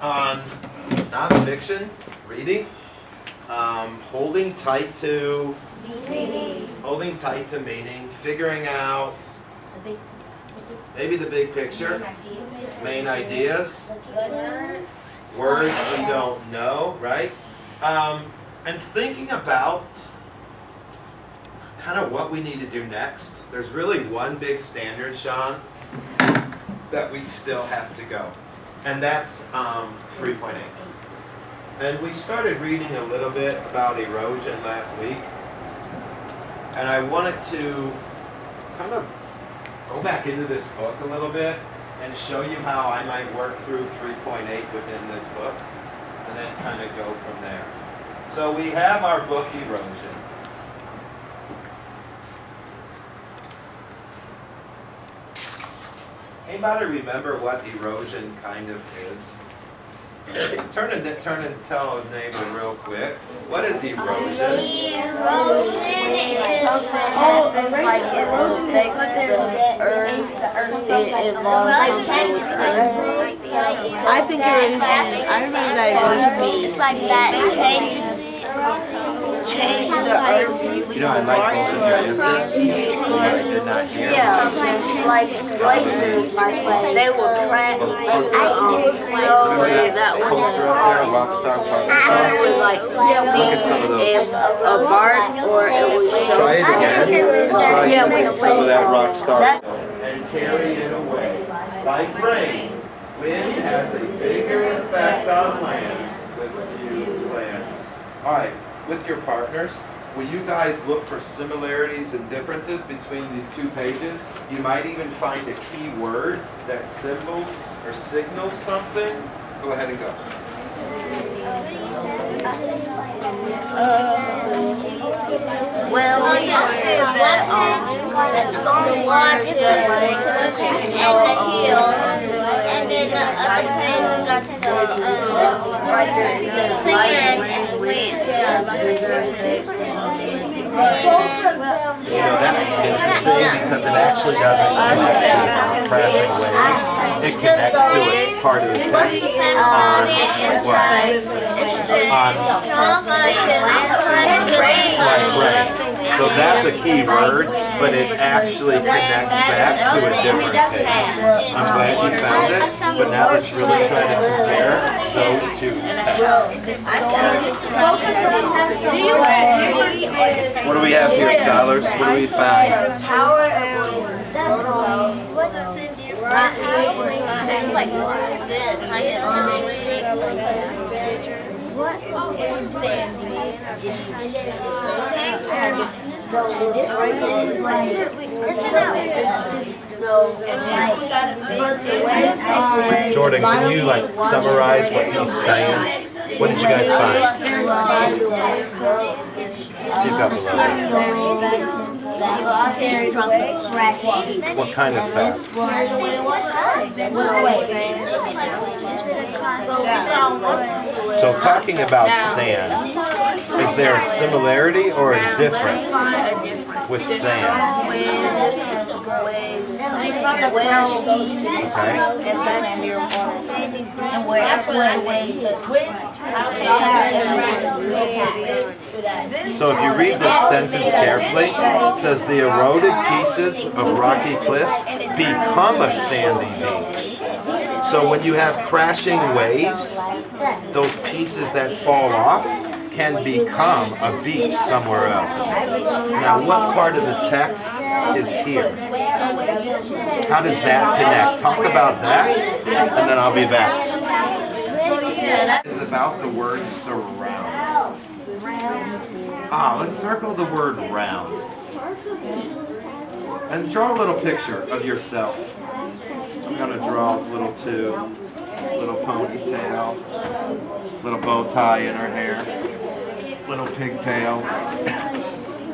On nonfiction reading, holding tight to meaning, figuring out maybe the big picture, main ideas, words we don't know, right? And thinking about kind of what we need to do next. There's really one big standard, Sean, that we still have to go. And that's 3.8. And we started reading a little bit about erosion last week. And I wanted to kind of go back into this book a little bit and show you how I might work through 3.8 within this book, and then kind of go from there. So we have our book Erosion. Anybody remember what erosion kind of is? Turn and tell a neighbor real quick. What is erosion? Erosion is something happens like it affects the earth. It lost I think erosion. I remember that erosion means it's like that changes the earth. You know, I like both of your answers, but I did not hear. Yeah, like glaciers, they will crack. Remember that poster up there, Rockstar Park? It was like Look at some of those. a bark, or it was Try it again, and try using some of that Rockstar and carry it away. Like rain, wind has a bigger effect on land with few plants. All right, with your partners, when you guys look for similarities and differences between these two pages, you might even find a key word that symbols or signals something. Go ahead and go. well, something that someone said and the hill, and then the other page got the sand and wind. You know, that's interesting because it actually doesn't connect to crashing waves. It connects to a part of the text on Strong ocean, rain. like rain. So that's a key word, but it actually connects back to a different page. I'm glad you found it, but now let's really try to compare those two texts. What do we have here, scholars? What do we find? Jordan, can you summarize what he's saying? What did you guys find? Speak up a little bit. What kind of facts? So talking about sand, is there a similarity or a difference with sand? Okay. So if you read this sentence carefully, it says the eroded pieces of rocky cliffs become a sandy beach. So when you have crashing waves, those pieces that fall off can become a beach somewhere else. Now, what part of the text is here? How does that connect? Talk about that, and then I'll be back. It's about the word surround. Let's circle the word round. And draw a little picture of yourself. I'm going to draw a little tube, little ponytail, little bow tie in her hair, little pigtails.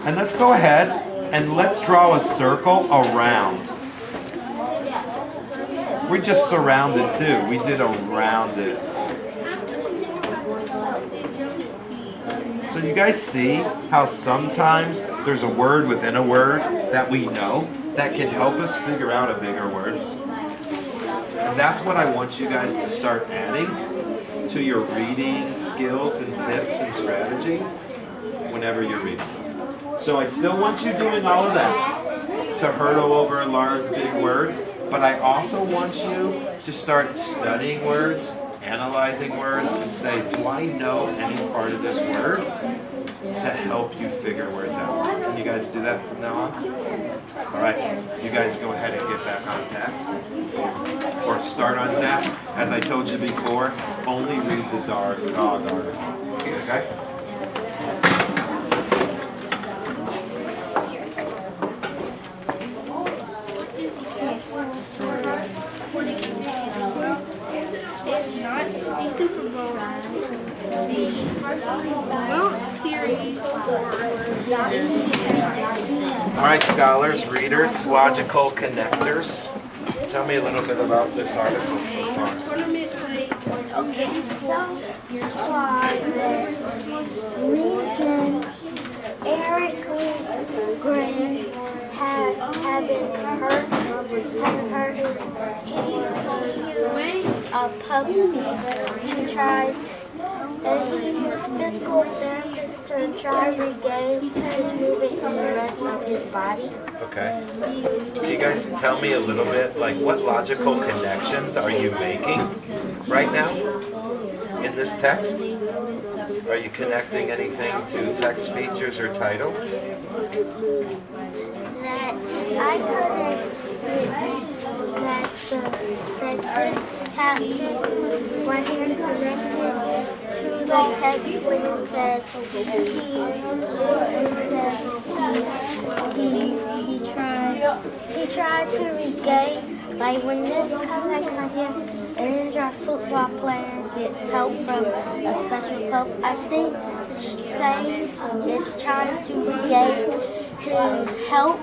And let's go ahead and let's draw a circle around. We just surrounded too. We did around it. So you guys see how sometimes there's a word within a word that we know that can help us figure out a bigger word? And that's what I want you guys to start adding to your reading skills and tips and strategies whenever you're reading. So I still want you doing all of that to hurdle over large, big words, but I also want you to start studying words, analyzing words, and say, do I know any part of this word to help you figure words out? Can you guys do that from now on? All right, you guys go ahead and get back on task, or start on task. As I told you before, only read the dog article, okay? It's not the Super Bowl. The World Series. All right, scholars, readers, logical connectors. Tell me a little bit about this article so far. Okay, Lincoln, Eric Grant having hurt a puppy to try and he used physical therapist to try to regain his movement and the rest of his body. Okay. Can you guys tell me a little bit, like what logical connections are you making right now in this text? Are you connecting anything to text features or titles? That I could that this caption right here connected to the text when it says he tried to regain, like when this comes right here, an injured football player gets help from a special coach. I think saying it's trying to regain his help,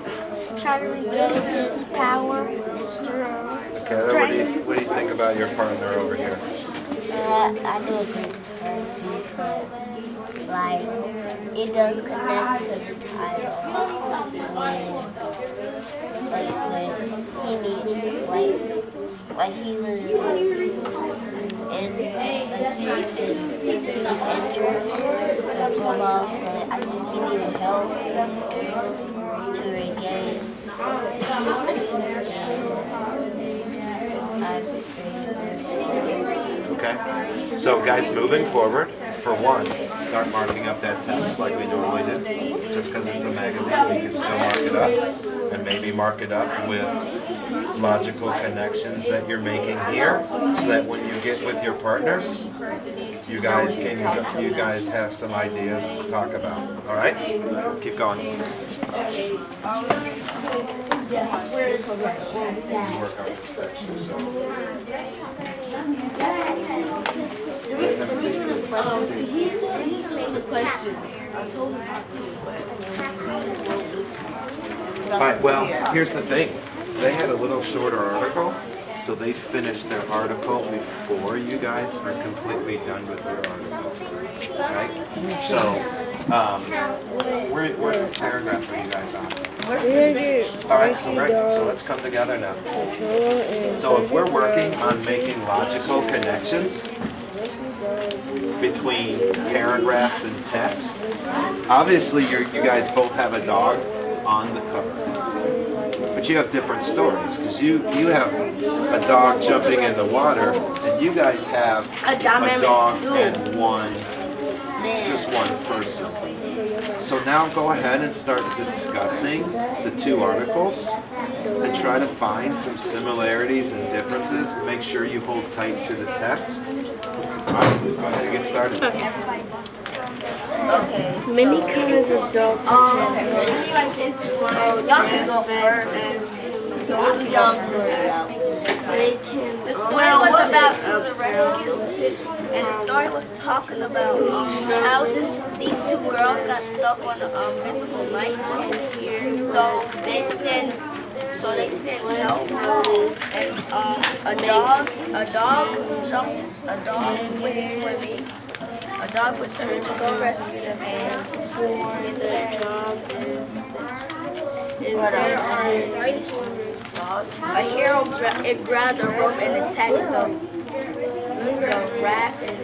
trying to regain his power, his strength. Okay, what do you think about your partner over here? I do agree with her because, like, it does connect to the title when he needs, like he was injured in football, so I think he needed help to regain. Okay. So guys, moving forward, for one, start marking up that text like we normally do. Just because it's a magazine, we can still mark it up, and maybe mark it up with logical connections that you're making here, so that when you get with your partners, you guys have some ideas to talk about. All right? Keep going. Work on this section. So. Have a seat. All right, well, here's the thing. They had a little shorter article, so they finished their article before you guys are completely done with your article. Right? So, what paragraph are you guys on? All right, so great. So let's come together now. So if we're working on making logical connections between paragraphs and text, obviously you guys both have a dog on the cover, but you have different stories because you have a dog jumping in the water, and you guys have a dog and just one person. So now go ahead and start discussing the two articles and try to find some similarities and differences. Make sure you hold tight to the text. All right, go ahead and get started. Okay. Many kinds of dogs. So y'all can go first. So what was y'all's story? The story was about to the rescue, and the story was talking about how these two girls got stuck on a invisible light, and so they sent help, and a dog went swimming to go rescue them, and a hero grabbed a rope and attacked the raft, and